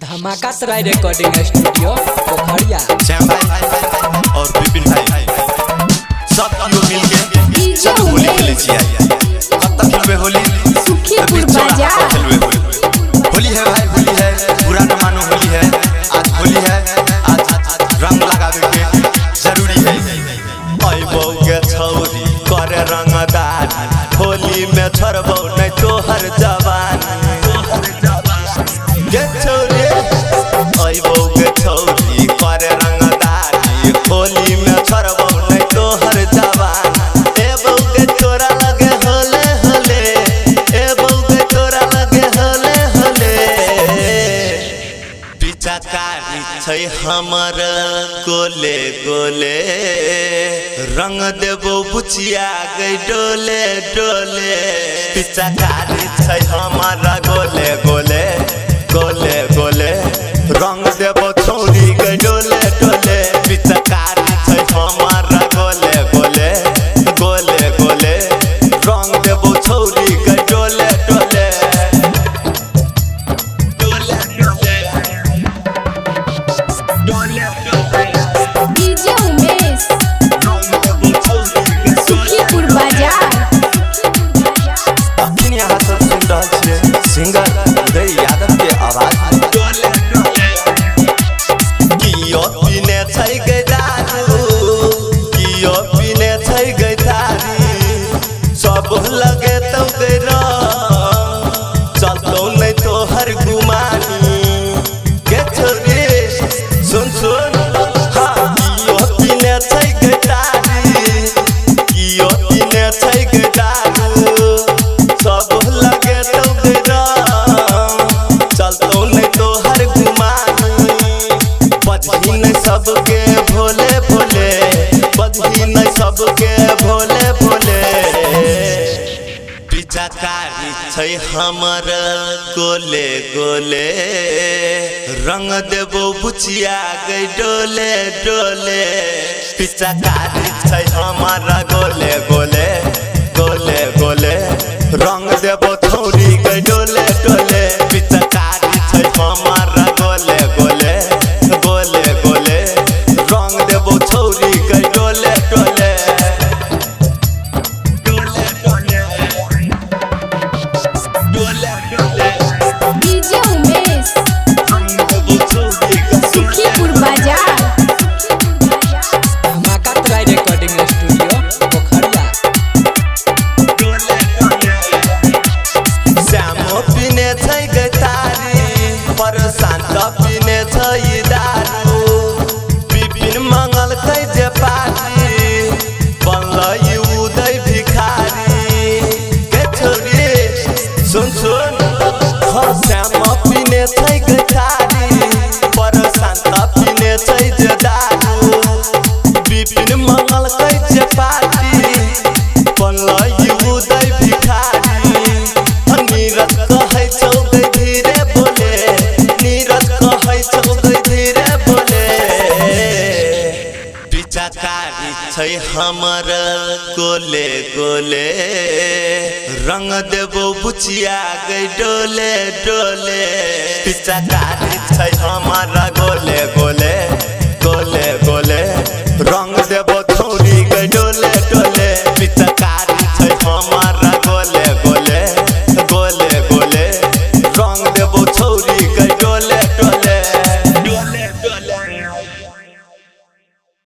धमाका सराय recording studio पोखरिया। श्याम भाई और विपिन भाई सब लोग मिलके सब होली खेले छियै। कब तक खेलबे होली? सुखीपुर बाजार खेलबे होली है भाई, होली है, बुरा न मानो होली है। आज होली है, आज रंग लगावे के जरूरी है। आइबो के छौरी करे रंगदारी, होली में छोड़बो नहीं तोहर जवानी। के छौरी आइबो के छौरी करे रंगदारी, होली में छोड़बो नहीं तोहर जवानी। ए बौके तोरा लगे होले होले, ए बौके तोरा लगे होले होले। पिचकारी छै हमर गोले गोले, रंग देबो बुचिया गई डोले डोले। पिचकारी छै हमर गोले गोले गोले गोले, रंग देबो छौरी गई डोले डोले। पिचकारी छै हमर गोले गोले गोले गोले, रंग देबो छौरी गई डोले डोले डोले डोले। डीजे उमेश सुखीपुर बाजार। अखन यहाँ सब सुन रहल छियै सिंगर उदय यादव के आवाज। कियो पीने छै गै दारू, कियो पीने छै गै दारू, सब लगे तो गै रंग, चलतो नहीं तोहर गुमानी। के छोरी सुन सुन, हाँ कियो पीने छै गै दारू, कियो पीने छै गै दारू, सब लगे तो गै रंग, चलतो नहीं तोहर गुमानी। बजही नहीं सबके भोले भोले, बजही नहीं सबके भोले भोले। पिचकारी छै हमर गोले गोले, रंग देबो बुचिया गई डोले डोले। पिचकारी छै हमर गोले गोले गोले गोले, रंग देबो छौरी गई डोले डोले। पिचकारी छै हमर गोले गोले गोले गोले, रंग देबो छौरी गई डोले डोले डोले डोले डोले। डीजे उमेश सुखीपुर बाजार। धमाका सराय रिकॉर्डिंग स्टूडियो पोखरिया। श्यामो पीने छै गै तारी, प्रशांत पीने छै दारू, विपिन मंगल कै जे पारी, बनलै उदय भिखारी। के छोरी सुन सुन, हाँ श्यामो पीने छै गै तारी, प्रशांत पीने छै जे दारू, विपिन मंगल कै जे पारी, बनलै उदय भिखारी। नीरज कहै छौ गै धीरे बोले, नीरज कहै छौ गै धीरे बोले। पिचकारी छै हमर गोले गोले, रंग देबो बुचिया गई डोले डोले। पिचकारी छै हमर गोले गोले।